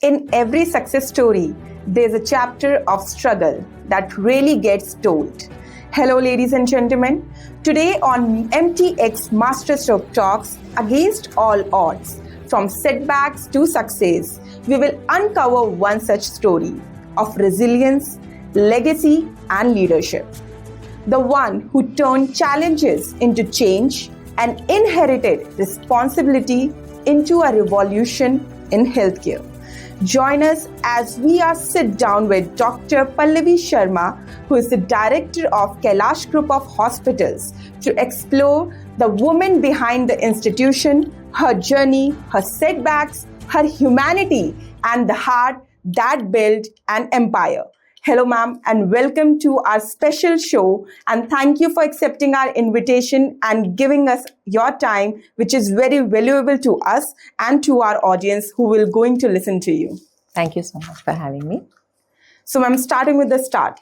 In every success story, there's a chapter of struggle that really gets told. Hello, ladies and gentlemen. Today on MTX Masterstroke Talks, Against All Odds, from setbacks to success, we will uncover one such story of resilience, legacy, and leadership. The one who turned challenges into change and inherited responsibility into a revolution in healthcare. Join us as we sit down with Dr. Pallavi Sharma, who is the director of Kailash Group of Hospitals, to explore the woman behind the institution, her journey, her setbacks, her humanity, and the heart that built an empire. Hello, ma'am, and welcome to our special show. And thank you for accepting our invitation and giving us your time, which is very valuable to us and to our audience who will going to listen to you. Thank you so much for having me. So, ma'am, starting with the start.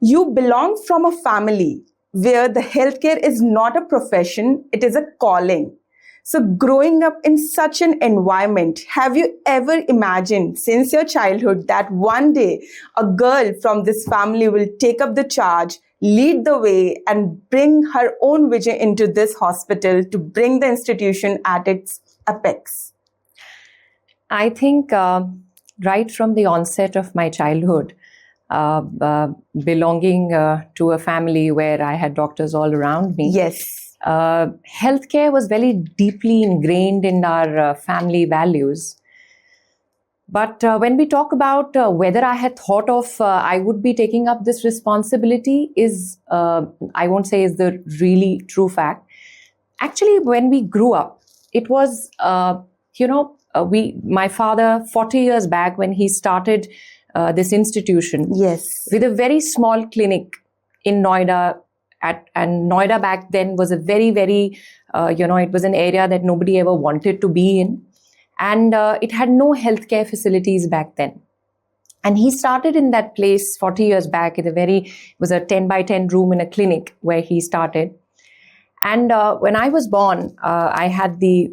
You belong from a family where the healthcare is not a profession, it is a calling. So growing up in such an environment, have you ever imagined since your childhood that one day a girl from this family will take up the charge, lead the way, and bring her own vision into this hospital to bring the institution at its apex? I think right from the onset of my childhood, belonging to a family where I had doctors all around me. Yes. Healthcare was very deeply ingrained in our family values. But when we talk about whether I had thought of I would be taking up this responsibility is, I won't say is the really true fact. Actually, when we grew up, it was, my father 40 years back when he started this institution. Yes. With a very small clinic in Noida. And Noida back then was a very, very, it was an area that nobody ever wanted to be in. And it had no healthcare facilities back then. And he started in that place 40 years back. It was a 10 by 10 room in a clinic where he started. And when I was born, I had the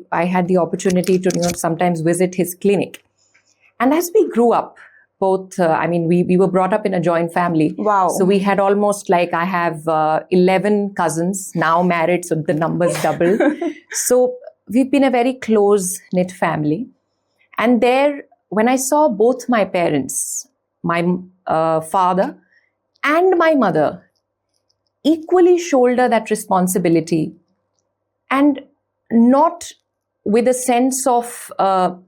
opportunity to sometimes visit his clinic. And as we grew up, both, we were brought up in a joint family. Wow. So we had almost I have 11 cousins now married, so the numbers double. So we've been a very close-knit family. And there, when I saw both my parents, my father and my mother, equally shoulder that responsibility, and not with a sense of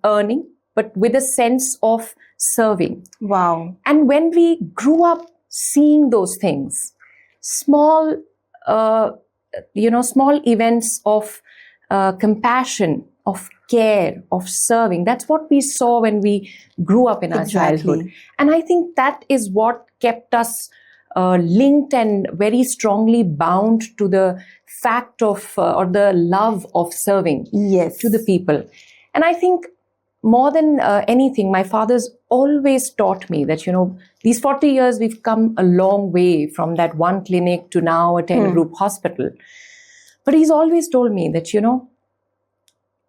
earning, but with a sense of serving. Wow. And when we grew up seeing those things, small events of compassion, of care, of serving, that's what we saw when we grew up in our childhood. And I think that is what kept us linked and very strongly bound to the fact of, or the love of serving to the people. And I think more than anything, my father's always taught me that, these 40 years, we've come a long way from that one clinic to now a 10-group hospital. But he's always told me that,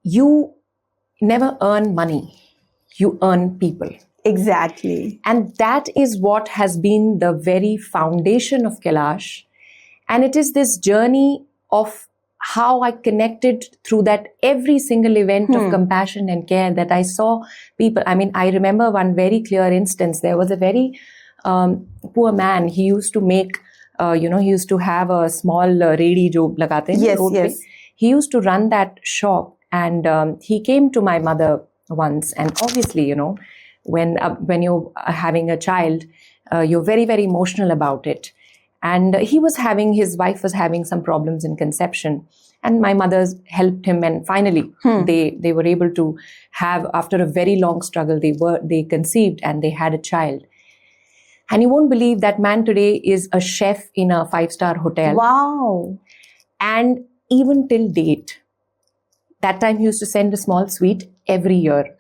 you never earn money, you earn people. Exactly. And that is what has been the very foundation of Kailash. And it is this journey of how I connected through that every single event of compassion and care that I saw people. I remember one very clear instance. There was a very poor man. He used to make, he used to have a small redi jo lagate hain. Yes. He used to run that shop, and he came to my mother once. And obviously, when you're having a child, you're very, very emotional about it. And his wife was having some problems in conception. And my mother's helped him. And finally, they were able to have, after a very long struggle, they conceived and they had a child. And you won't believe that man today is a chef in a 5-star hotel. Wow. And even till date, that time he used to send a small sweet every year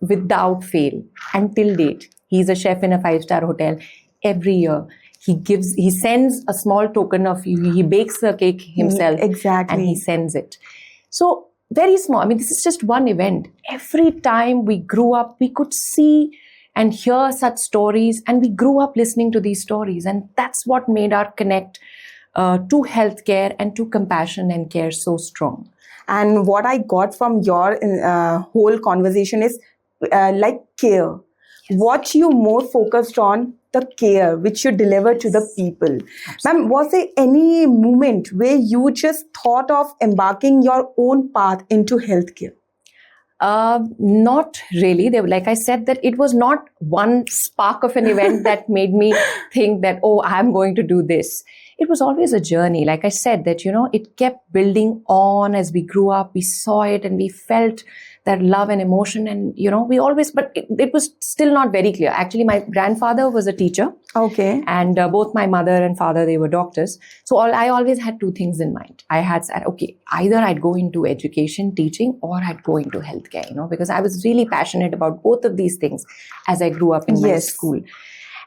without fail. And till date, he's a chef in a 5-star hotel every year. He sends a small token of, he bakes the cake himself. Exactly. And he sends it. So very small. I mean, this is just one event. Every time we grew up, we could see and hear such stories, and we grew up listening to these stories. And that's what made our connect to healthcare and to compassion and care so strong. And what I got from your whole conversation is like care. Yes. What you more focused on, the care which you deliver to the people. Ma'am, was there any moment where you just thought of embarking your own path into healthcare? Not really. Like I said, that it was not one spark of an event that made me think that, oh, I'm going to do this. It was always a journey. Like I said, that, it kept building on as we grew up. We saw it and we felt that love and emotion. And, we always, but it was still not very clear. Actually, my grandfather was a teacher. Okay. And both my mother and father, they were doctors. So I always had two things in mind. I had said, okay, either I'd go into education, teaching, or I'd go into healthcare, because I was really passionate about both of these things as I grew up in my school.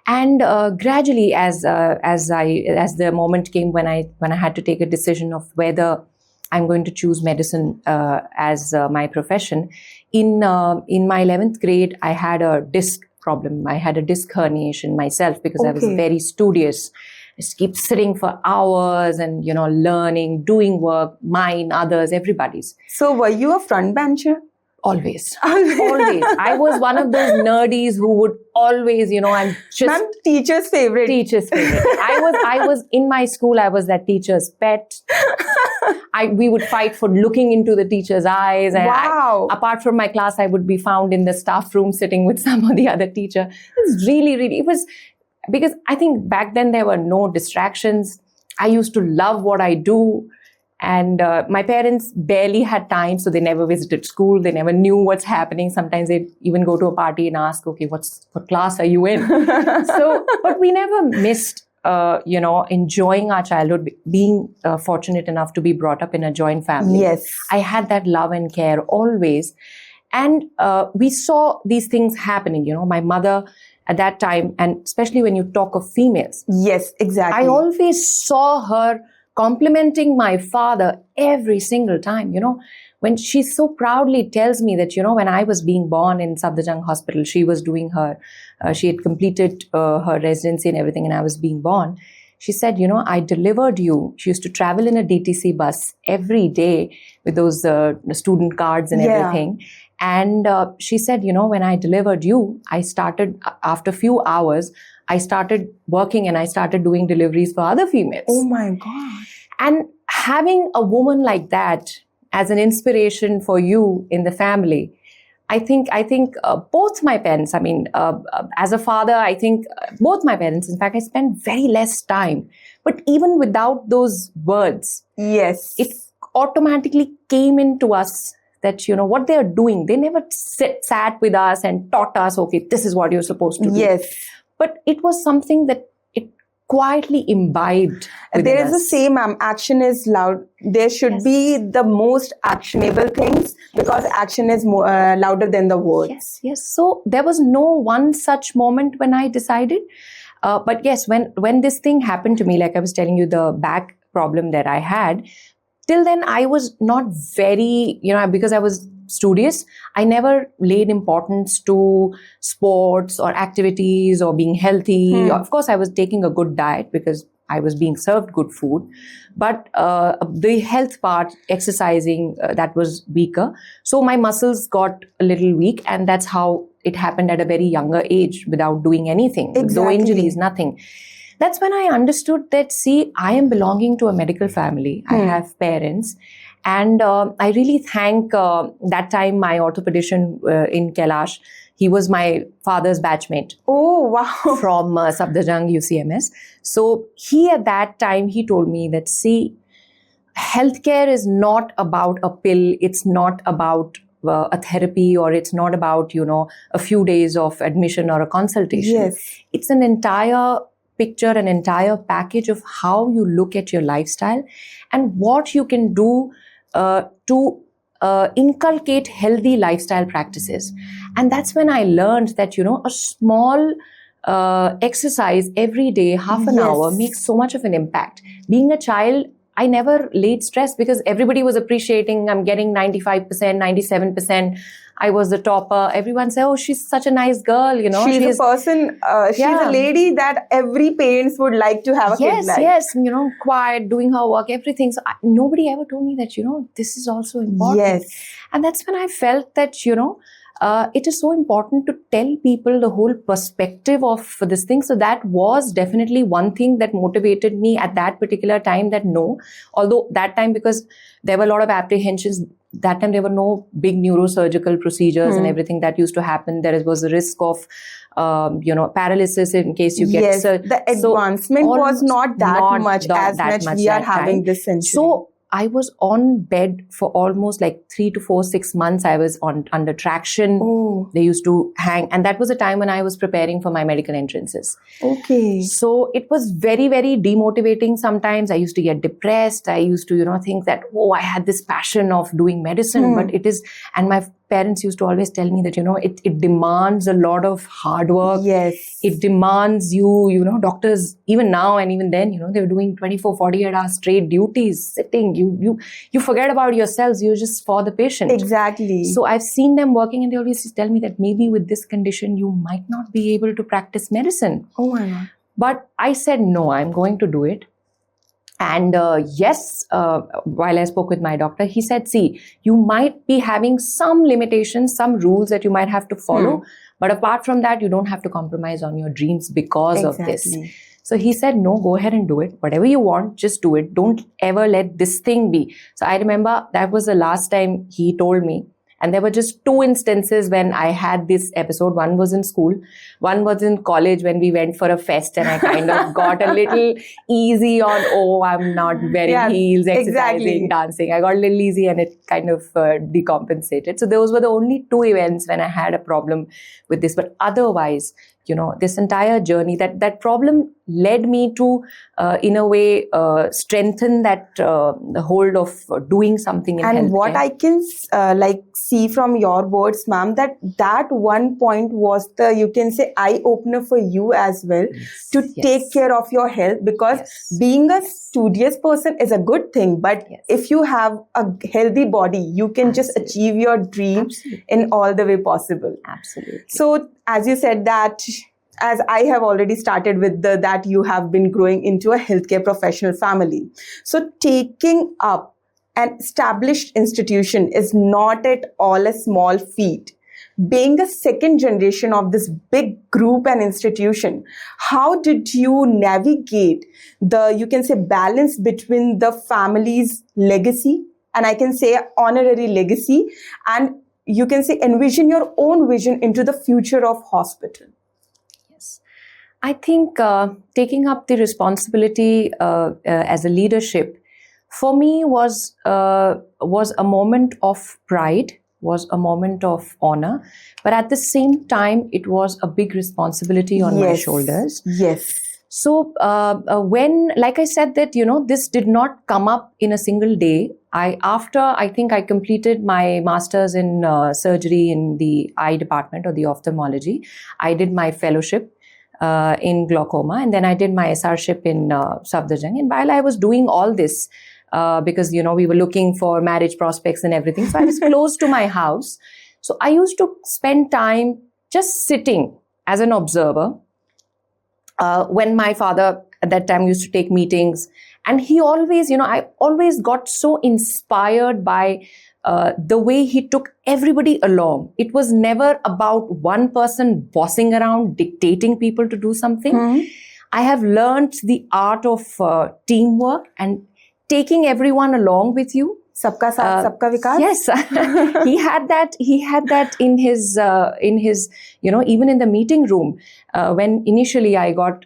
And gradually, as the moment came when I had to take a decision of whether I'm going to choose medicine as my profession, in my 11th grade, I had a disc problem. I had a disc herniation myself because I was very studious. I just keep sitting for hours and, learning, doing work, mine, others, everybody's. So were you a front bencher? Always. Always. I was one of those nerdies who would always, I'm just... Ma'am, teacher's favorite. Teacher's favorite. I was in my school, I was that teacher's pet. We would fight for looking into the teacher's eyes. And wow. Apart from my class, I would be found in the staff room sitting with some or the other teacher. It was because I think back then there were no distractions. I used to love what I do. And my parents barely had time, so they never visited school. They never knew what's happening. Sometimes they'd even go to a party and ask, okay, what class are you in? But we never missed, enjoying our childhood, being fortunate enough to be brought up in a joint family. Yes. I had that love and care always. And we saw these things happening, my mother at that time, and especially when you talk of females. Yes, exactly. I always saw her complimenting my father every single time, when she so proudly tells me that, when I was being born in Safdarjung Hospital, she was doing she had completed her residency and everything, and I was being born. She said, I delivered you. She used to travel in a DTC bus every day with those student cards and everything. And she said, when I delivered you, I started, after a few hours, I started working and I started doing deliveries for other females. Oh my God. And having a woman like that as an inspiration for you in the family, I think both my parents, as a father, I think both my parents, in fact, I spent very less time. But even without those words, yes, it automatically came into us that, what they are doing, they never sat with us and taught us, okay, this is what you're supposed to do. Yes. But it was something that it quietly imbibed there within is us. the same action is loud. There should be the most actionable things, because action is more, louder than the words. Yes. So there was no one such moment when I decided. But yes, when this thing happened to me, like I was telling you, the back problem that I had, till then I was not very, because I was studious, I never laid importance to sports or activities or being healthy. Of course, I was taking a good diet because I was being served good food. But the health part, exercising, that was weaker. So my muscles got a little weak, and that's how it happened at a very younger age without doing anything. Exactly. No injuries, nothing. That's when I understood that, see, I am belonging to a medical family. I have parents. And I really thank that time my orthopedician in Kailash. He was my father's batchmate. Oh, wow. From Safdarjung UCMS. So he, at that time, he told me that, see, healthcare is not about a pill. It's not about a therapy, or it's not about, a few days of admission or a consultation. Yes. It's an entire picture, an entire package of how you look at your lifestyle and what you can do to inculcate healthy lifestyle practices. And that's when I learned that, a small exercise every day, half an hour, makes so much of an impact. Being a child, I never laid stress because everybody was appreciating. I'm getting 95%, 97%. I was the topper. Everyone said, oh, she's such a nice girl, She's a person, she's a lady that every parents would like to have a kid like. Yes, quiet, doing her work, everything. So nobody ever told me that, this is also important. Yes. And that's when I felt that, it is so important to tell people the whole perspective of this thing. So that was definitely one thing that motivated me at that particular time, that no, although that time, because there were a lot of apprehensions, that time there were no big neurosurgical procedures and everything that used to happen. There was a risk of, paralysis in case you get... Yes, the advancement was not that much we are having this century. So I was on bed for almost like 3 to 4, 6 months. I was under traction. Oh. They used to hang. And that was a time when I was preparing for my medical entrances. Okay. So it was very, very demotivating sometimes. I used to get depressed. I used to, think that, I had this passion of doing medicine, but it is, and my parents used to always tell me that, it demands a lot of hard work. Yes. It demands you, doctors, even now and even then, they were doing 24, 48 hours straight duties, sitting. You forget about yourselves. You're just for the patient. Exactly. So I've seen them working, and they always tell me that maybe with this condition, you might not be able to practice medicine. Oh my God. But I said, no, I'm going to do it. And while I spoke with my doctor, he said, see, you might be having some limitations, some rules that you might have to follow. But apart from that, you don't have to compromise on your dreams because of this. So he said, no, go ahead and do it. Whatever you want, just do it. Don't ever let this thing be. So I remember that was the last time he told me. And there were just 2 instances when I had this episode. One was in school. One was in college when we went for a fest, and I kind of got a little easy on, I'm not wearing heels, exercising, dancing. I got a little easy, and it kind of decompensated. So those were the only 2 events when I had a problem with this. But otherwise, this entire journey, that problem led me to, in a way, strengthen that the hold of doing something in healthcare. And what I can see from your words, ma'am, that one point was the, you can say, eye-opener for you as well, to take care of your health, because being a studious person is a good thing, but if you have a healthy body, you can just achieve your dream in all the way possible. Absolutely. So as you said that, as I have already started with that you have been growing into a healthcare professional family. So taking up an established institution is not at all a small feat. Being a second generation of this big group and institution, how did you navigate the, you can say, balance between the family's legacy, and I can say honorary legacy, and you can say envision your own vision into the future of hospital? I think taking up the responsibility as a leadership for me was a moment of pride, was a moment of honor, but at the same time, it was a big responsibility on my shoulders. Yes. So when, like I said, that, this did not come up in a single day. After I think I completed my master's in surgery in the eye department or the ophthalmology, I did my fellowship in glaucoma, and then I did my SRship in Safdarjung. And while I was doing all this, because, we were looking for marriage prospects and everything, so I was close to my house. So I used to spend time just sitting as an observer when my father at that time used to take meetings. And he always, I always got so inspired by the way he took everybody along. It was never about one person bossing around, dictating people to do something. I have learned the art of teamwork and taking everyone along with you. Sabka saath, sabka vikas. Yes, he had that in his, even in the meeting room. When initially I got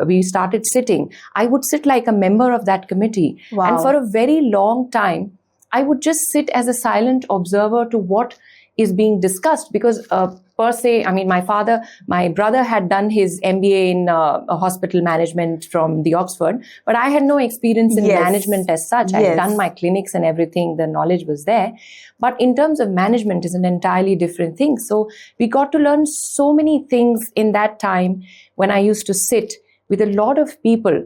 we started sitting, I would sit like a member of that committee. Wow. And for a very long time, I would just sit as a silent observer to what is being discussed, because per se, my brother had done his MBA in hospital management from the Oxford, but I had no experience in management as such. I had done my clinics and everything, the knowledge was there. But in terms of management is an entirely different thing. So we got to learn so many things in that time when I used to sit with a lot of people.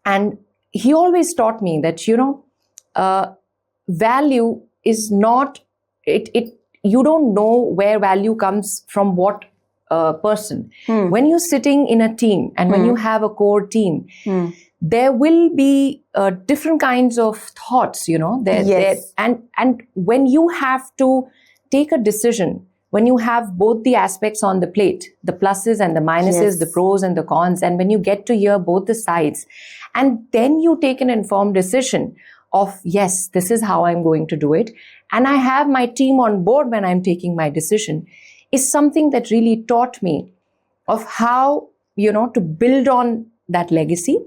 And he always taught me that, value is not, you don't know where value comes from what person. When you're sitting in a team and when you have a core team, there will be different kinds of thoughts, and when you have to take a decision, when you have both the aspects on the plate, the pluses and the minuses, the pros and the cons, and when you get to hear both the sides, and then you take an informed decision of, yes, this is how I'm going to do it, and I have my team on board when I'm taking my decision, is something that really taught me of how, to build on that legacy.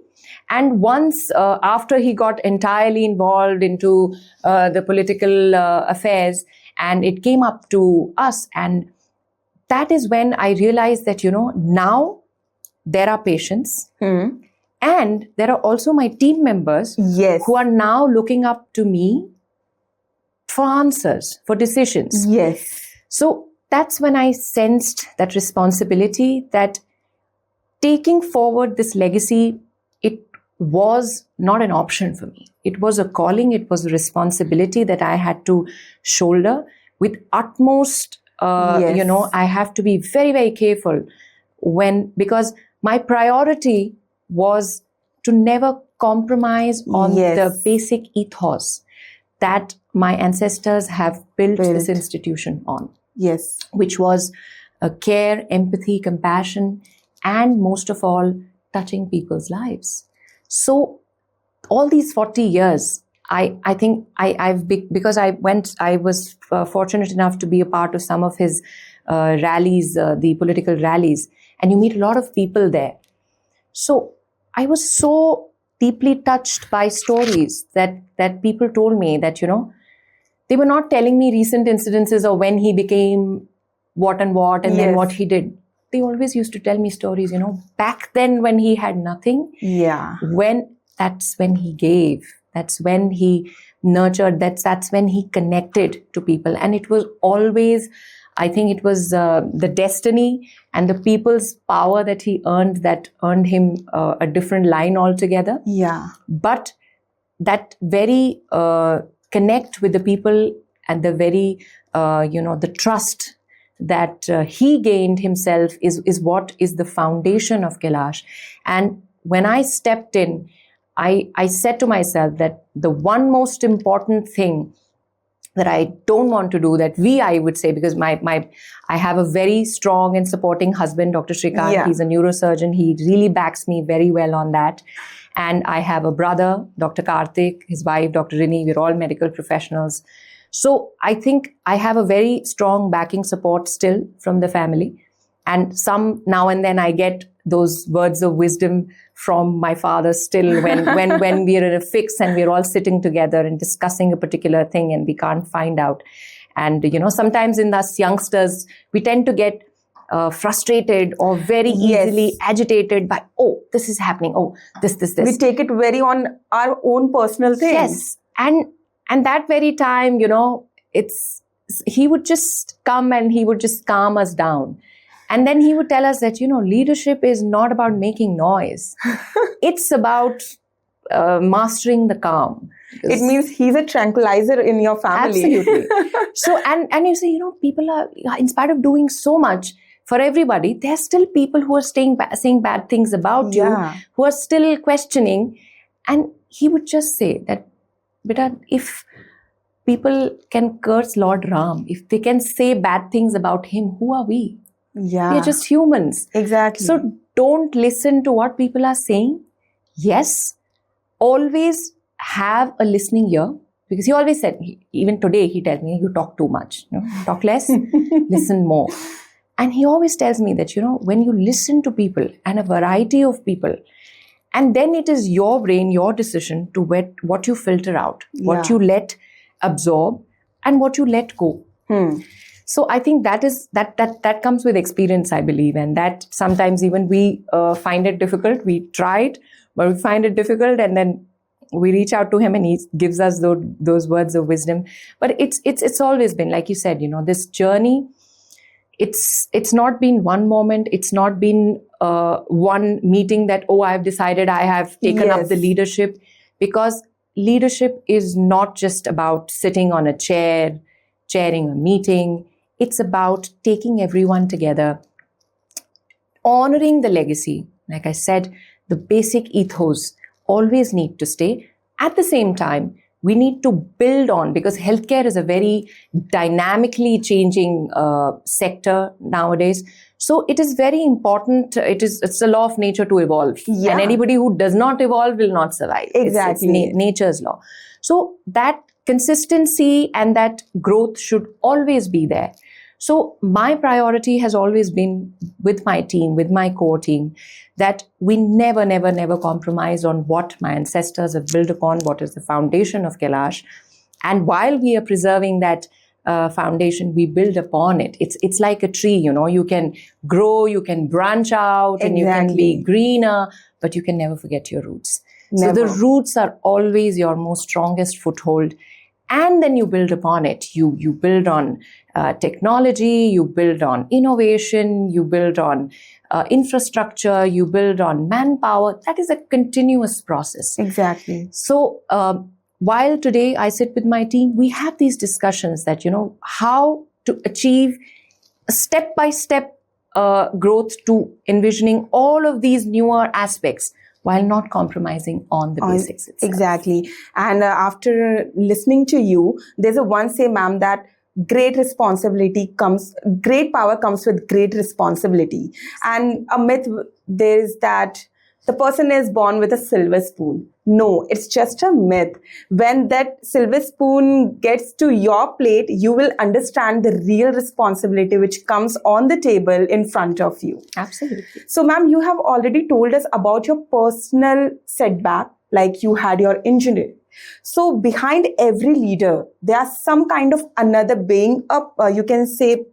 And once after he got entirely involved into the political affairs, and it came up to us, and that is when I realized that, now there are patients and there are also my team members who are now looking up to me for answers, for decisions. So that's when I sensed that responsibility, that taking forward this legacy, it was not an option for me. It was a calling, it was a responsibility that I had to shoulder with utmost, I have to be very, very careful because my priority was to never compromise on the basic ethos that my ancestors have built this institution on. Which was care, empathy, compassion, and most of all, touching people's lives. So all these 40 years, I think because I was fortunate enough to be a part of some of his rallies, the political rallies, and you meet a lot of people there. So I was so deeply touched by stories that people told me that, they were not telling me recent incidences or when he became what and then what he did. They always used to tell me stories, back then when he had nothing. That's when he gave. That's when he nurtured. That's when he connected to people. And it was always, I think it was the destiny and the people's power that he earned that earned him a different line altogether. But that very connect with the people and the very, the trust that he gained himself is what is the foundation of Kailash. And when I stepped in, I said to myself that the one most important thing that I don't want to do, I would say, because I have a very strong and supporting husband, Dr. Shrikant. He's a neurosurgeon. He really backs me very well on that. And I have a brother, Dr. Karthik, his wife, Dr. Rini. We're all medical professionals. So I think I have a very strong backing support still from the family. And some now and then I get those words of wisdom from my father still when we're in a fix and we're all sitting together and discussing a particular thing and we can't find out. And, sometimes in us youngsters, we tend to get frustrated or very easily agitated by, this is happening. This. We take it very on our own personal things. Yes. And that very time, he would just come and he would just calm us down. And then he would tell us that, leadership is not about making noise. It's about mastering the calm. It means he's a tranquilizer in your family. Absolutely. So, and you say, people are, in spite of doing so much for everybody, there are still people who are saying bad things about you, who are still questioning. And he would just say that, Beta, if people can curse Lord Ram, if they can say bad things about him, who are we? We are just humans. Exactly. So don't listen to what people are saying. Yes, always have a listening ear. Because he always said, even today he tells me, you talk too much. Talk less, listen more. And he always tells me that, when you listen to people and a variety of people, and then it is your brain, your decision to what you filter out, what you let absorb and what you let go. So I think that comes with experience, I believe. And that sometimes even we find it difficult. We tried, but we find it difficult. And then we reach out to him and he gives us those words of wisdom. But it's always been, like you said, this journey, it's not been one moment. It's not been one meeting that, I've decided I have taken up the leadership. because leadership is not just about sitting on a chair, chairing a meeting. It's about taking everyone together, honoring the legacy. Like I said, the basic ethos always need to stay. At the same time, we need to build on, because healthcare is a very dynamically changing sector nowadays. So it is very important. It's a law of nature to evolve. Yeah. And anybody who does not evolve will not survive. Exactly. It's nature's law. So that consistency and that growth should always be there. So my priority has always been with my team, with my core team, that we never compromise on what my ancestors have built upon, what is the foundation of Kailash. And while we are preserving that foundation, we build upon it. It's like a tree, you can grow, you can branch out, and you can be greener, but you can never forget your roots. Never. So the roots are always your most strongest foothold. And then you build upon it. You build on technology, you build on innovation, you build on infrastructure, you build on manpower. That is a continuous process. Exactly. So while today I sit with my team, we have these discussions that, how to achieve step-by-step growth to envisioning all of these newer aspects, while not compromising on the basics itself. Exactly. And after listening to you, there's a one say, ma'am, that great power comes with great responsibility. And a myth there is that the person is born with a silver spoon. No, it's just a myth. When that silver spoon gets to your plate, you will understand the real responsibility which comes on the table in front of you. Absolutely. So, ma'am, you have already told us about your personal setback, like you had your injury. So, behind every leader, there are some kind of another being up, you can say,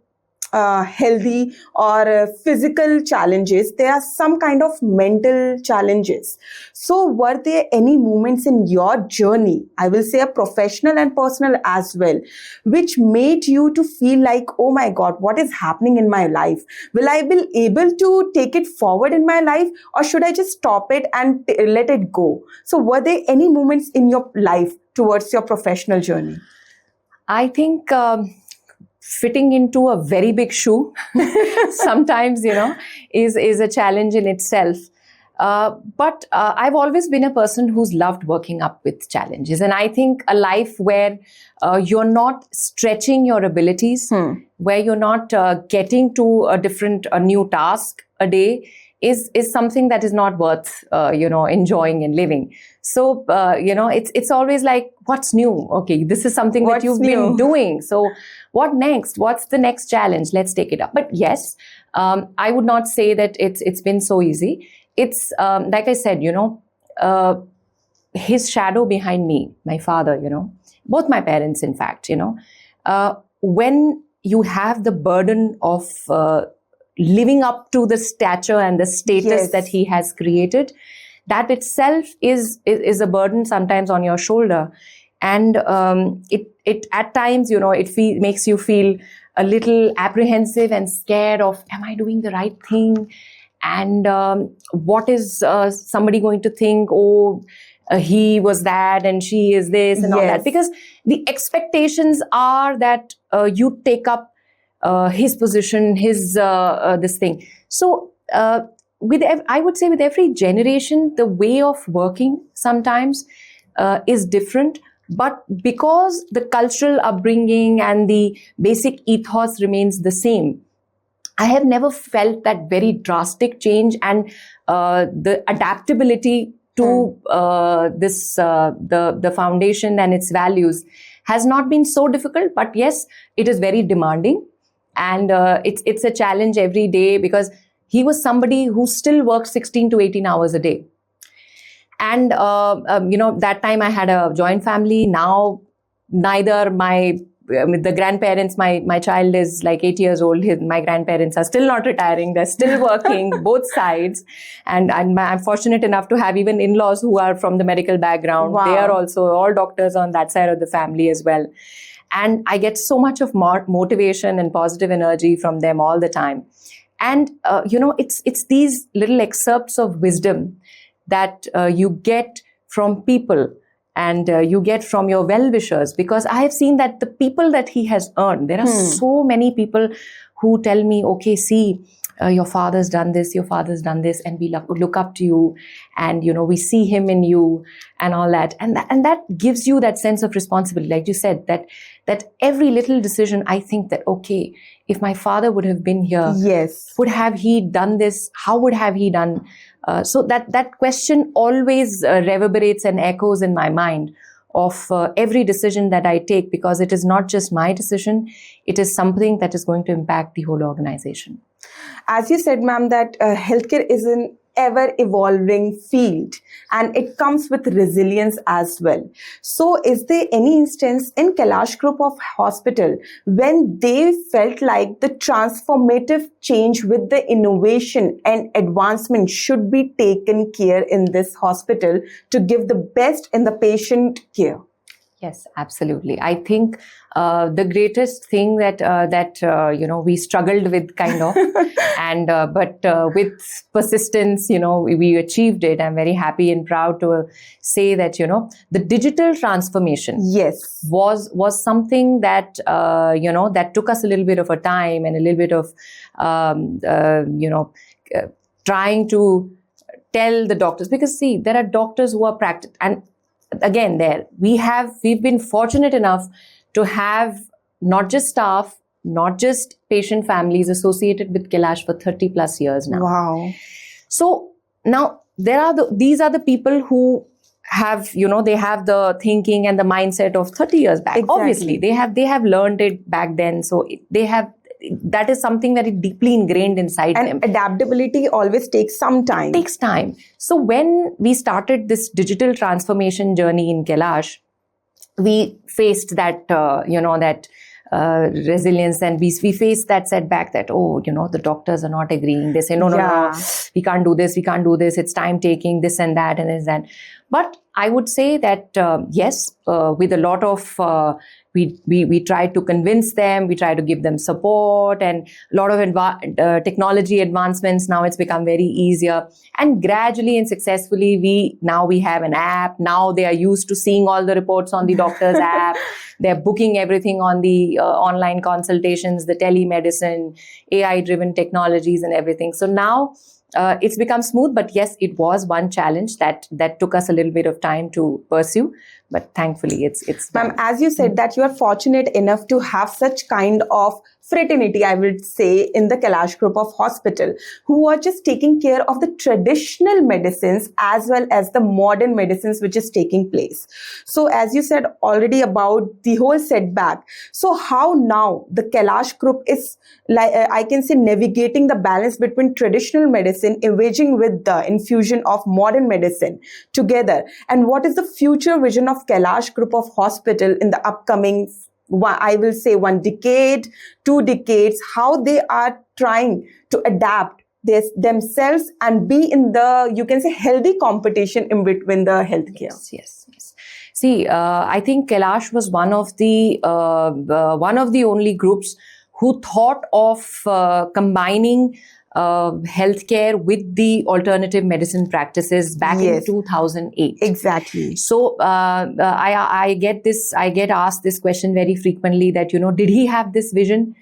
healthy or physical challenges. There are some kind of mental challenges. So were there any moments in your journey, I will say a professional and personal as well, which made you to feel like, oh my God, what is happening in my life? Will I be able to take it forward in my life, or should I just stop it and let it go? So were there any moments in your life towards your professional journey? I think fitting into a very big shoe sometimes, is a challenge in itself. But I've always been a person who's loved working up with challenges. And I think a life where you're not stretching your abilities, where you're not getting to a new task a day, is something that is not worth, enjoying and living. So, it's always like, what's new? Okay, this is something that you've been doing. So what next? What's the next challenge? Let's take it up. But yes, I would not say that it's been so easy. It's, like I said, his shadow behind me, my father, both my parents, in fact, when you have the burden of living up to the stature and the status that he has created, that itself is a burden sometimes on your shoulder. And it at times, it makes you feel a little apprehensive and scared of, am I doing the right thing? And what is somebody going to think? Oh, he was that and she is this and all that. Because the expectations are that you take up his position, his this thing. So I would say with every generation, the way of working sometimes is different. But because the cultural upbringing and the basic ethos remains the same, I have never felt that very drastic change, and the adaptability to the foundation and its values has not been so difficult. But yes, it is very demanding, and it's a challenge every day, because he was somebody who still worked 16 to 18 hours a day. And, that time I had a joint family. Now, neither the grandparents, my child is like 8 years old. My grandparents are still not retiring. They're still working, both sides. And I'm fortunate enough to have even in-laws who are from the medical background. Wow. They are also all doctors on that side of the family as well. And I get so much of motivation and positive energy from them all the time. And, it's these little excerpts of wisdom that you get from people, and you get from your well-wishers, because I have seen that the people that he has earned, there are so many people who tell me, okay, see, your father's done this, and we look up to you, and we see him in you and all that, and that gives you that sense of responsibility, like you said, that every little decision, I think that, okay, if my father would have been here, yes, would have he done this? How would have he done? So that question always reverberates and echoes in my mind of every decision that I take, because it is not just my decision, it is something that is going to impact the whole organization. As you said, ma'am, that healthcare is an ever evolving field, and it comes with resilience as well. So is there any instance in Kailash Group of Hospital when they felt like the transformative change with the innovation and advancement should be taken care in this hospital to give the best in the patient care? Yes, absolutely. I think the greatest thing that we struggled with, kind of, and but with persistence, we achieved it. I'm very happy and proud to say that the digital transformation, yes, was something that that took us a little bit of a time and a little bit of trying to tell the doctors, because see, there are doctors who are practiced, and again, we've been fortunate enough to have not just staff, not just patient families associated with Kailash for 30 plus years now. Wow. So now these are the people who have, they have the thinking and the mindset of 30 years back. Exactly. Obviously, they have learned it back then. So that is something very deeply ingrained inside them. And adaptability always takes some time. It takes time. So when we started this digital transformation journey in Kailash, we faced that, resilience, and we faced that setback that, the doctors are not agreeing. They say, no, we can't do this, it's time taking, this and that, and this and that. But I would say that, yes, with a lot of, we try to convince them, we try to give them support, and a lot of technology advancements. Now it's become very easier, and gradually and successfully we have an app. Now they are used to seeing all the reports on the doctor's app. They're booking everything on the online consultations, the telemedicine, AI-driven technologies and everything. So now it's become smooth, but yes, it was one challenge that took us a little bit of time to pursue. But thankfully, it's Ma'am, as you said that you are fortunate enough to have such kind of fraternity, I would say, in the Kailash Group of Hospital, who are just taking care of the traditional medicines as well as the modern medicines which is taking place. So as you said already about the whole setback, so how now the Kailash Group is, like I can say, navigating the balance between traditional medicine, engaging with the infusion of modern medicine together, and what is the future vision of Kailash Group of Hospital in the upcoming, I will say, 1 decade, 2 decades, how they are trying to adapt themselves and be in the, you can say, healthy competition in between the healthcare. Yes. See, I think Kailash was one of the only groups who thought of combining healthcare with the alternative medicine practices back in 2008. Exactly. So I get asked this question very frequently that, did he have this vision?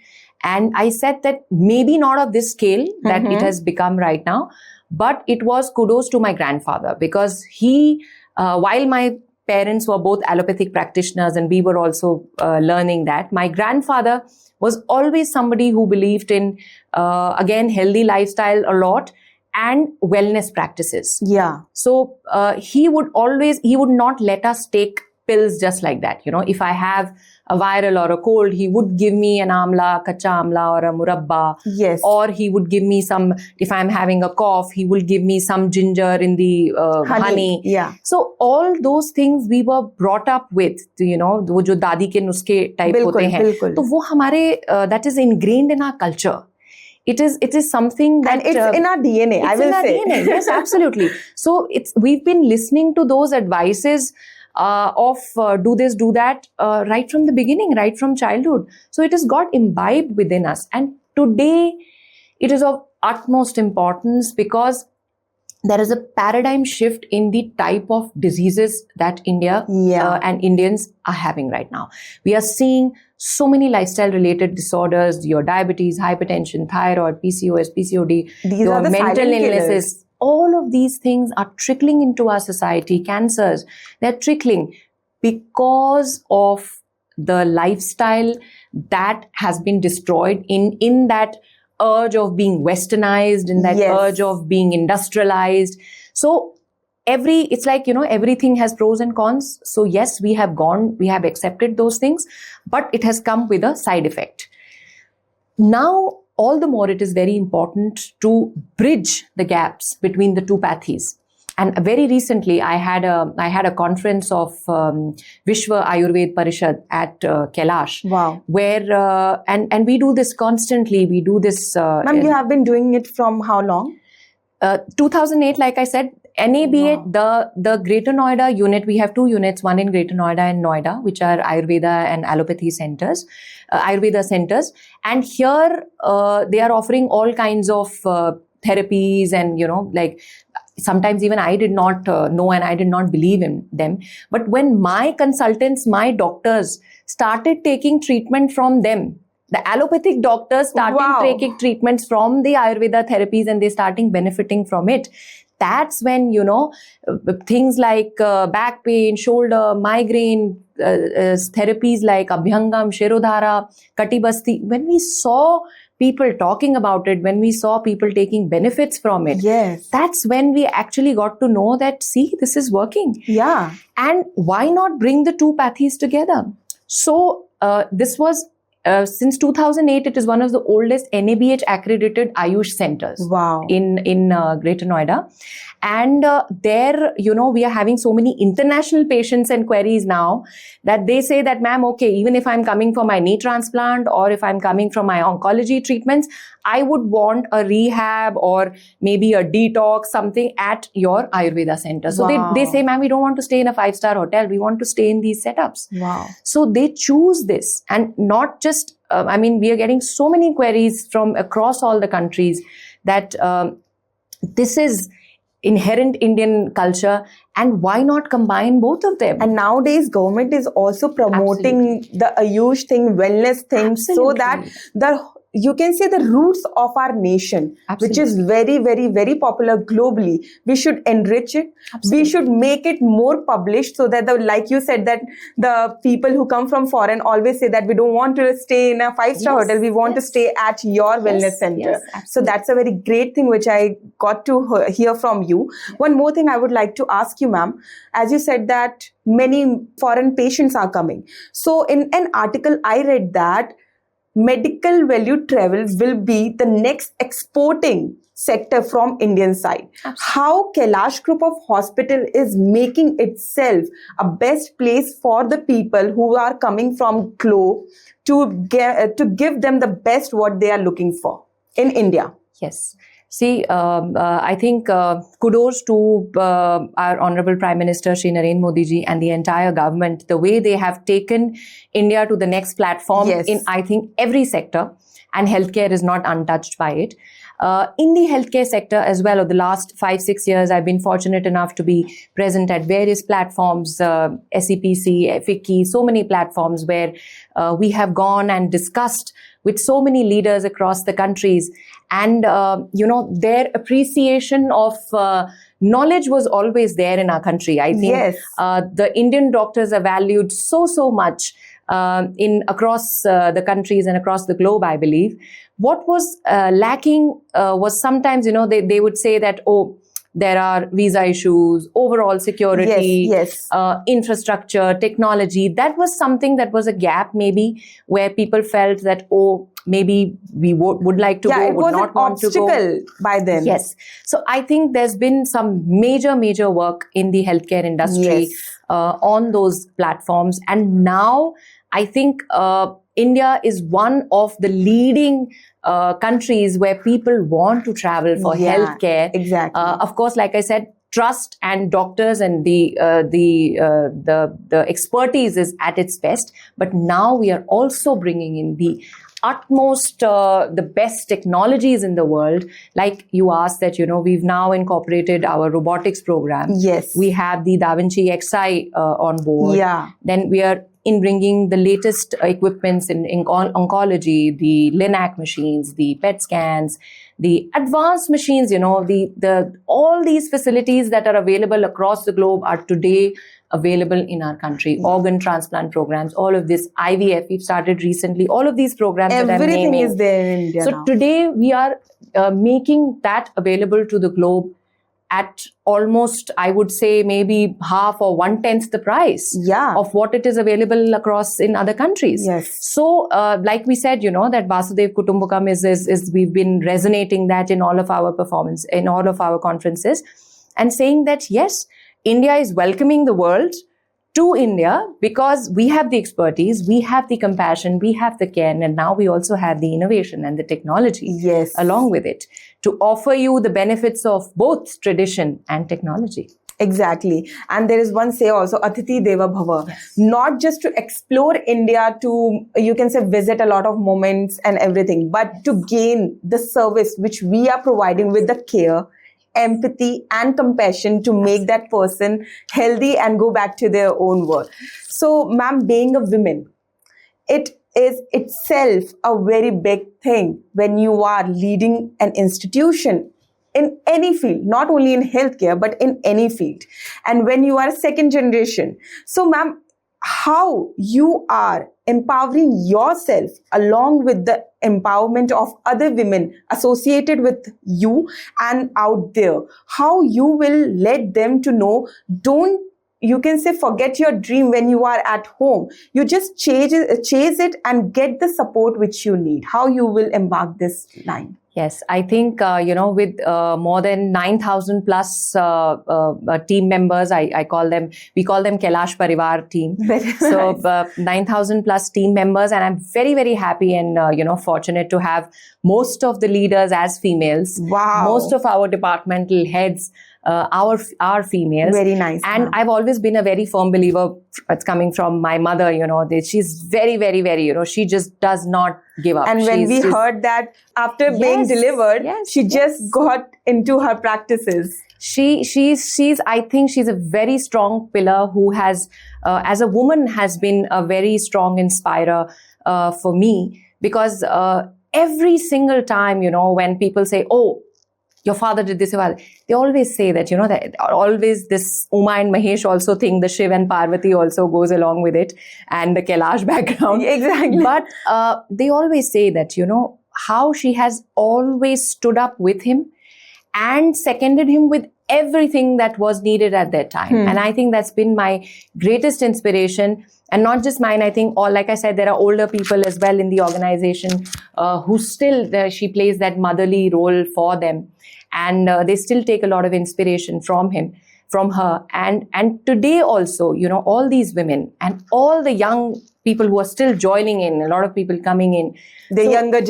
And I said that maybe not of this scale that it has become right now, but it was kudos to my grandfather, because he, while my parents were both allopathic practitioners and we were also learning that, my grandfather was always somebody who believed in, again, healthy lifestyle a lot and wellness practices. Yeah. So he would not let us take pills just like that. If I have a viral or a cold, he would give me an amla, kacha amla or a murabba. Yes. Or he would give me some, if I'm having a cough, he will give me some ginger in the honey. Yeah. So all those things we were brought up with, wo jo dadi ke nuske type hote hain. To wo hamare, that is ingrained in our culture. It is something that... And it's in our DNA, I will say. DNA. Yes, absolutely. So we've been listening to those advices of do this, do that, right from the beginning, right from childhood. So it has got imbibed within us. And today, it is of utmost importance, because there is a paradigm shift in the type of diseases that India and Indians are having right now. We are seeing so many lifestyle related disorders, your diabetes, hypertension, thyroid, PCOS, PCOD, your mental illnesses. All of these things are trickling into our society. Cancers, they're trickling because of the lifestyle that has been destroyed in that urge of being westernized, in that urge of being industrialized. So it's like, everything has pros and cons. So yes, we have accepted those things, but it has come with a side effect. Now, all the more it is very important to bridge the gaps between the two pathies. And very recently, I had a conference of Vishwa Ayurved Parishad at Kailash. Wow. Where, and we do this constantly. We do this. Ma'am, you have been doing it from how long? 2008, like I said, NABA, the Greater Noida unit, we have two units, one in Greater Noida and Noida, which are Ayurveda and allopathy centers, Ayurveda centers. And here, they are offering all kinds of therapies and, like, sometimes even I did not know and I did not believe in them. But when my consultants, my doctors started taking treatment from them, the allopathic doctors started taking treatments from the Ayurveda therapies and they starting benefiting from it. That's when, things like back pain, shoulder, migraine, therapies like Abhyangam, Shirodhara, Katibasti, when we saw people talking about it, when we saw people taking benefits from it, that's when we actually got to know that, see, this is working. Yeah. And why not bring the two pathies together? So this was, since 2008, it is one of the oldest NABH accredited Ayush centers in Greater Noida. And there, we are having so many international patients and queries now that they say that, ma'am, okay, even if I'm coming for my knee transplant or if I'm coming from my oncology treatments, I would want a rehab or maybe a detox, something at your Ayurveda center. So they say, ma'am, we don't want to stay in a 5-star hotel. We want to stay in these setups. Wow. So they choose this, and not just, we are getting so many queries from across all the countries that this is inherent Indian culture, and why not combine both of them? And nowadays government is also promoting the Ayush thing, wellness thing, so that you can say the roots of our nation, which is very, very, very popular globally. We should enrich it. We should make it more published so that, like you said, that the people who come from foreign always say that we don't want to stay in a 5-star hotel. We want to stay at your wellness center. So that's a very great thing which I got to hear from you. One more thing I would like to ask you, ma'am. As you said that many foreign patients are coming. So in an article, I read that medical value travel will be the next exporting sector from Indian side. How Kailash Group of Hospital is making itself a best place for the people who are coming from globe to give them the best what they are looking for in India. Yes. See, I think kudos to our Honorable Prime Minister Shri Narendra Modi ji and the entire government, the way they have taken India to the next platform in, I think, every sector, and healthcare is not untouched by it. In the healthcare sector as well, over the last 5-6 years, I've been fortunate enough to be present at various platforms, SEPC, FICCI, so many platforms where we have gone and discussed with so many leaders across the countries. And, their appreciation of knowledge was always there in our country. I think the Indian doctors are valued so much across the countries and across the globe, I believe. What was lacking was sometimes, they would say that, there are visa issues, overall security, infrastructure, technology. That was something that was a gap maybe where people felt that, maybe we would like to go, would not want to go. It was an obstacle by them. Yes. So I think there's been some major work in the healthcare industry on those platforms. And now I think India is one of the leading countries where people want to travel for healthcare. Exactly. Of course, like I said, trust and doctors and the expertise is at its best. But now we are also bringing in the utmost, the best technologies in the world. Like you asked that, we've now incorporated our robotics program. Yes. We have the Da Vinci XI on board. Yeah. Then we are in bringing the latest equipments in oncology, the LINAC machines, the PET scans, the advanced machines, all these facilities that are available across the globe are today available in our country. Organ transplant programs, all of this, IVF, we've started recently, all of these programs that I'm naming. Everything is there in India So now. today we are making that available to the globe at almost, I would say, maybe half or 1/10 the price of what it is available across in other countries. Yes. So, like we said, that Vasudev Kutumbakam is we've been resonating that in all of our performance, in all of our conferences, and saying that, yes, India is welcoming the world to India because we have the expertise, we have the compassion, we have the care, and now we also have the innovation and the technology along with it to offer you the benefits of both tradition and technology. Exactly. And there is one say also, Atiti Deva Bhava. Yes. Not just to explore India, to, you can say, visit a lot of moments and everything, but to gain the service which we are providing with the care, empathy and compassion to make that person healthy and go back to their own world. So, ma'am, being a woman, it is itself a very big thing when you are leading an institution in any field, not only in healthcare, but in any field. And when you are a second generation. So, ma'am, how you are empowering yourself along with the empowerment of other women associated with you and out there, how you will let them to know, don't, you can say, forget your dream when you are at home. You just chase it and get the support which you need. How you will embark this line? Yes, I think, with more than 9,000 plus team members, we call them Kailash Parivar team. So 9,000 plus team members, and I'm very, very happy and, fortunate to have most of the leaders as females. Wow. Most of our departmental heads are females. Very nice. And I've always been a very firm believer. It's coming from my mother, that she's very, very, very, she just does not give up. And when we heard that after being delivered, she just got into her practices. She's I think she's a very strong pillar who has, as a woman, has been a very strong inspirer for me, because every single time, when people say, oh, your father did this, they always say that, that always this Uma and Mahesh also think the Shiv and Parvati also goes along with it, and the Kailash background. Exactly. But they always say that, how she has always stood up with him and seconded him with everything that was needed at that time. And I think that's been my greatest inspiration. And not just mine, I think, like I said, there are older people as well in the organization who still, she plays that motherly role for them. And they still take a lot of inspiration from her. And today also, all these women and all the young people who are still joining in, a lot of people coming in. The younger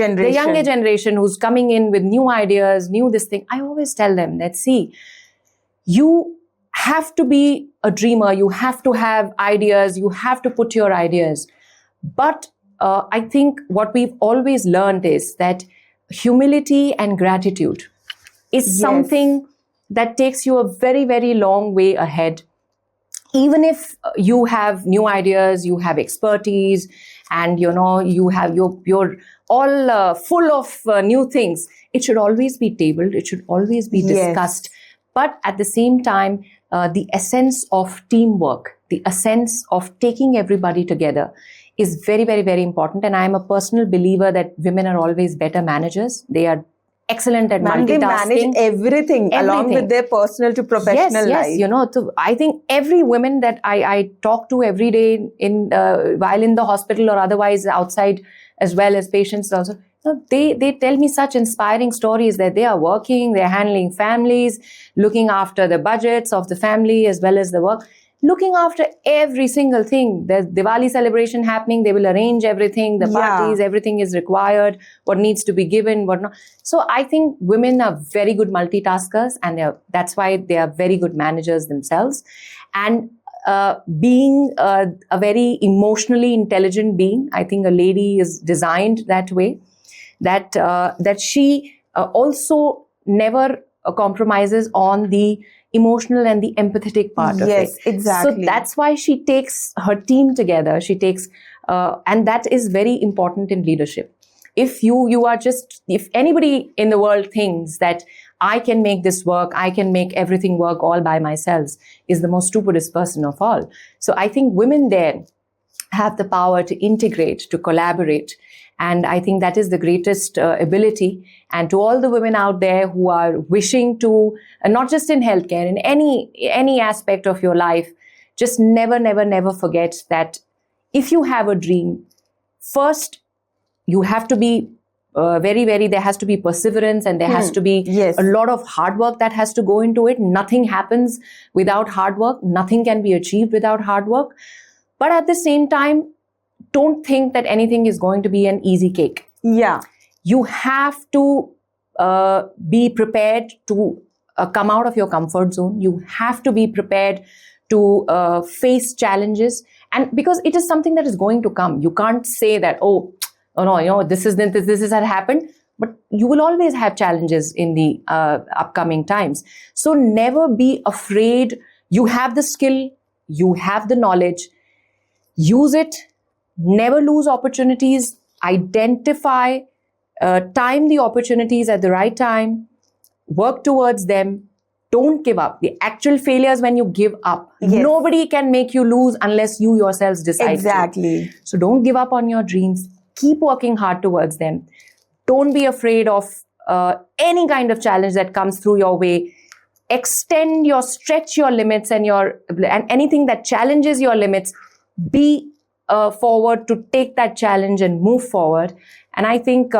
generation who's coming in with new ideas, this thing. I always tell them that, see, you have to be a dreamer. You have to have ideas. You have to put your ideas. But I think what we've always learned is that humility and gratitude is something that takes you a very, very long way ahead. Even if you have new ideas, you have expertise, and you have you're all full of new things, it should always be tabled. It should always be discussed. But at the same time, the essence of teamwork, the essence of taking everybody together is very, very, very important. And I am a personal believer that women are always better managers. They are excellent at multitasking. They manage everything along with their personal to professional life. So I think every woman that I talk to every day while in the hospital or otherwise outside, as well as patients also, they tell me such inspiring stories that they are working, they're handling families, looking after the budgets of the family as well as the work, looking after every single thing. There's Diwali celebration happening, they will arrange everything, the parties, everything is required, what needs to be given, what not. So I think women are very good multitaskers, and that's why they are very good managers themselves. And being a very emotionally intelligent being. I think a lady is designed that way, that she also never compromises on the emotional and the empathetic part of it. Yes, exactly. So that's why she takes her team together. She takes, and that is very important in leadership. If if anybody in the world thinks that I can make this work, I can make everything work all by myself, is the most stupidest person of all. So I think women there have the power to integrate, to collaborate. And I think that is the greatest ability. And to all the women out there who are wishing to, not just in healthcare, in any aspect of your life, just never forget that if you have a dream, first you have to be there has to be perseverance, and there has to be a lot of hard work that has to go into it. Nothing happens without hard work. Nothing can be achieved without hard work. But at the same time, don't think that anything is going to be an easy cake. Yeah. You have to be prepared to come out of your comfort zone. You have to be prepared to face challenges. And because it is something that is going to come. You can't say that, oh no, this had happened. But you will always have challenges in the upcoming times. So never be afraid. You have the skill. You have the knowledge. Use it. Never lose opportunities. Identify, time the opportunities at the right time. Work towards them. Don't give up. The actual failure is when you give up. Yes. Nobody can make you lose unless you yourselves decide Exactly. So don't give up on your dreams. Keep working hard towards them. Don't be afraid of any kind of challenge that comes through your way. Stretch your limits and anything that challenges your limits. Be forward to take that challenge and move forward. And I think,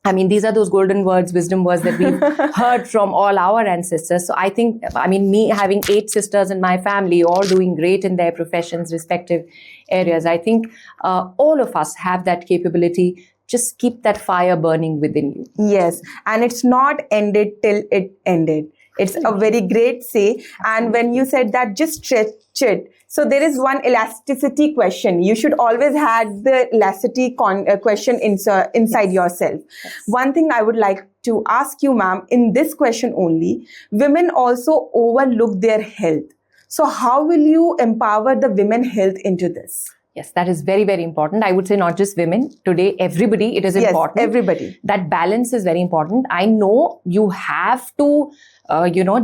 these are those golden words, wisdom words that we've heard from all our ancestors. So I think, me having 8 sisters in my family, all doing great in their professions, respective areas, I think all of us have that capability. Just keep that fire burning within you. Yes. And it's not ended till it ended. It's a very great say. And when you said that, just stretch it. So there is one elasticity question. You should always have the elasticity question inside yourself. Yes. One thing I would like to ask you, ma'am, in this question only, women also overlook their health. So how will you empower the women health into this? Yes, that is very, very important. I would say not just women. Today, everybody, it is important. Yes, everybody. That balance is very important. I know you have to,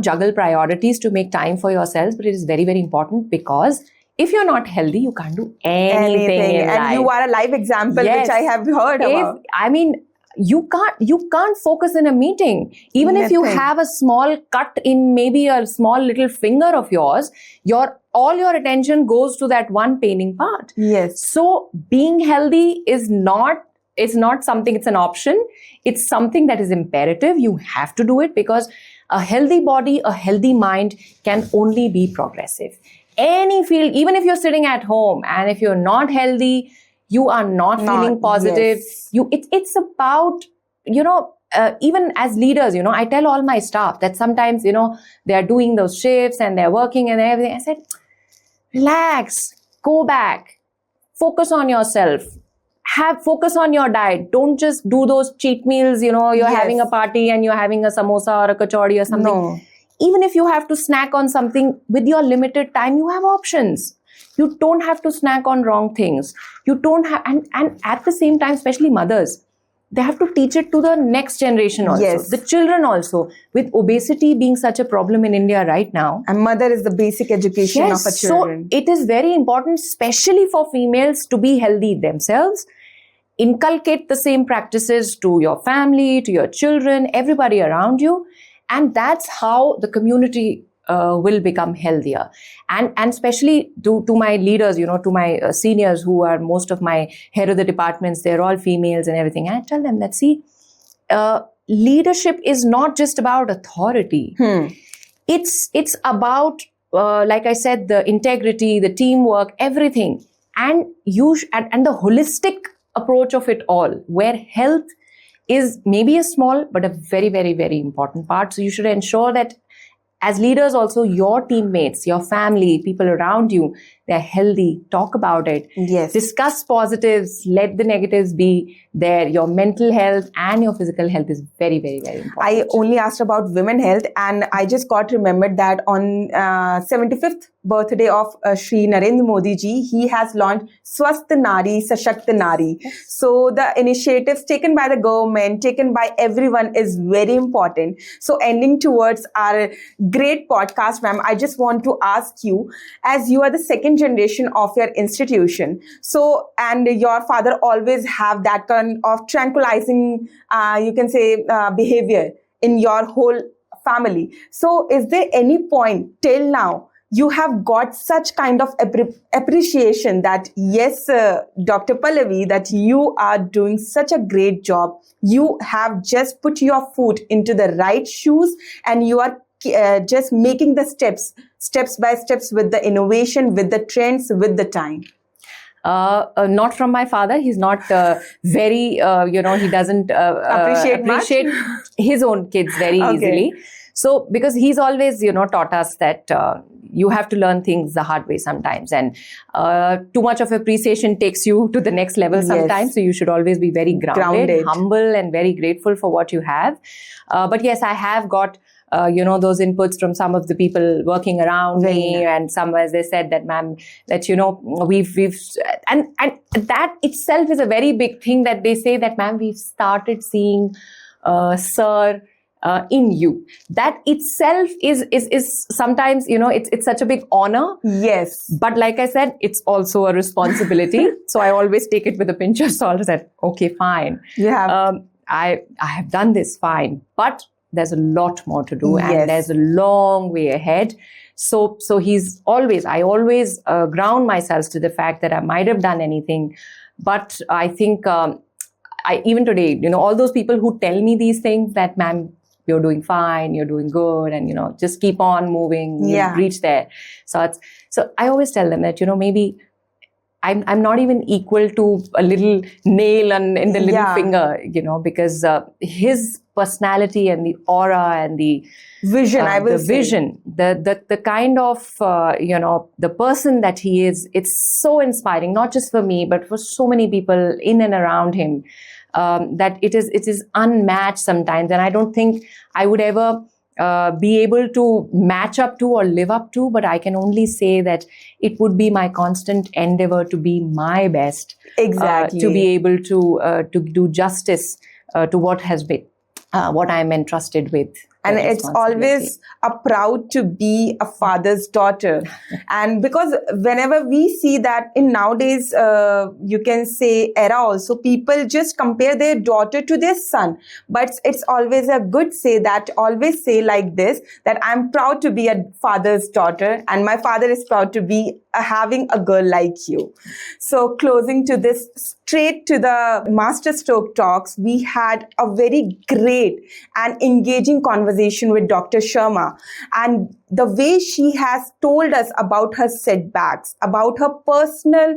juggle priorities to make time for yourselves, but it is very, very important because if you're not healthy, you can't do anything in life. And you are a live example, which I have heard about. You can't focus in a meeting. Even if you have a small cut in maybe a small little finger of yours, all your attention goes to that one paining part. Yes. So being healthy is not something, it's an option. It's something that is imperative. You have to do it because a healthy body, a healthy mind can only be progressive. Any field, even if you're sitting at home and if you're not healthy, you are not feeling positive. Yes. It's about, even as leaders, I tell all my staff that sometimes, they are doing those shifts and they're working and everything. I said, relax, go back, focus on yourself, focus on your diet. Don't just do those cheat meals, you're having a party and you're having a samosa or a kachori or something. No. Even if you have to snack on something with your limited time, you have options. You don't have to snack on wrong things. You don't have, and at the same time, especially mothers, they have to teach it to the next generation also. Yes. The children also, with obesity being such a problem in India right now. And mother is the basic education of a children. So it is very important, especially for females, to be healthy themselves. Inculcate the same practices to your family, to your children, everybody around you. And that's how the community will become healthier. And especially to my leaders, to my seniors who are most of my head of the departments, they're all females and everything. And I tell them that, see, leadership is not just about authority. It's about, like I said, the integrity, the teamwork, everything. And the holistic approach of it all, where health is maybe a small, but a very, very, very important part. So you should ensure that as leaders also, your teammates, your family, people around you, they're healthy. Talk about it. Yes. Discuss positives. Let the negatives be there. Your mental health and your physical health is very, very, very important. I only asked about women health, and I just got remembered that on 75th birthday of Shri Narendra Modi ji, he has launched Swasth Nari, Sashakt Nari. Yes. So the initiatives taken by the government, taken by everyone is very important. So ending towards our great podcast, ma'am, I just want to ask you, as you are the second generation of your institution, so, and your father always have that kind of tranquilizing, you can say, behavior in your whole family. So is there any point till now you have got such kind of appreciation that, yes, Dr. Pallavi, that you are doing such a great job. You have just put your foot into the right shoes, and you are just making the steps by steps with the innovation, with the trends, with the time. Not from my father. He's not very, he doesn't appreciate his own kids very easily. So, because he's always, taught us that you have to learn things the hard way sometimes, and too much of appreciation takes you to the next level sometimes. Yes. So you should always be very grounded, humble, and very grateful for what you have. But yes, I have got those inputs from some of the people working around me, and some, as they said, that, ma'am, that, we've, and that itself is a very big thing, that they say that, ma'am, we've started seeing, sir, in you. That itself is sometimes, it's such a big honor. Yes. But like I said, it's also a responsibility. So I always take it with a pinch of salt, that, okay, fine. Yeah. I have done this, fine. But there's a lot more to do, and there's a long way ahead. So I always ground myself to the fact that I might have done anything, but I think even today, all those people who tell me these things, that, ma'am, you're doing fine, you're doing good, and just keep on moving, you'll reach there. So I always tell them that, maybe I'm not even equal to a little nail in the little finger, because his personality and the aura and the vision, the kind of, the person that he is, it's so inspiring, not just for me, but for so many people in and around him, that it is unmatched sometimes. And I don't think I would ever be able to match up to or live up to, but I can only say that it would be my constant endeavor to be my best, to be able to do justice to what has been, what I am entrusted with. And it's always a proud to be a father's daughter. And because whenever we see that in nowadays, you can say era also, people just compare their daughter to their son. But it's always a good always say like this, that I'm proud to be a father's daughter, and my father is proud to be having a girl like you. So closing to this, straight to the Masterstroke Talks, we had a very great and engaging conversation with Dr. Sharma, and the way she has told us about her setbacks, about her personal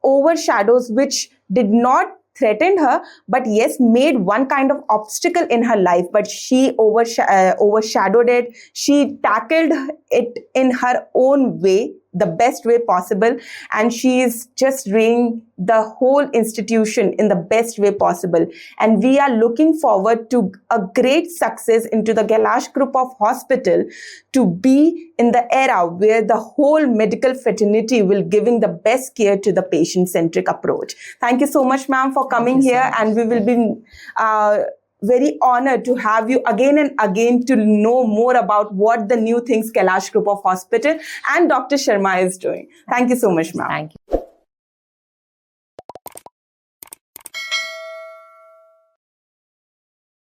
overshadows, which did not threaten her, but yes, made one kind of obstacle in her life, but she overshadowed it. She tackled it in her own way, the best way possible, and she is just running the whole institution in the best way possible. And we are looking forward to a great success into the Kailash Group of Hospitals, to be in the era where the whole medical fraternity will giving the best care to the patient-centric approach. Thank you so much, ma'am, for coming here, and we will be very honored to have you again and again to know more about what the new things Kailash Group of Hospital and Dr. Sharma is doing. Thank you so much, ma'am. Thank you.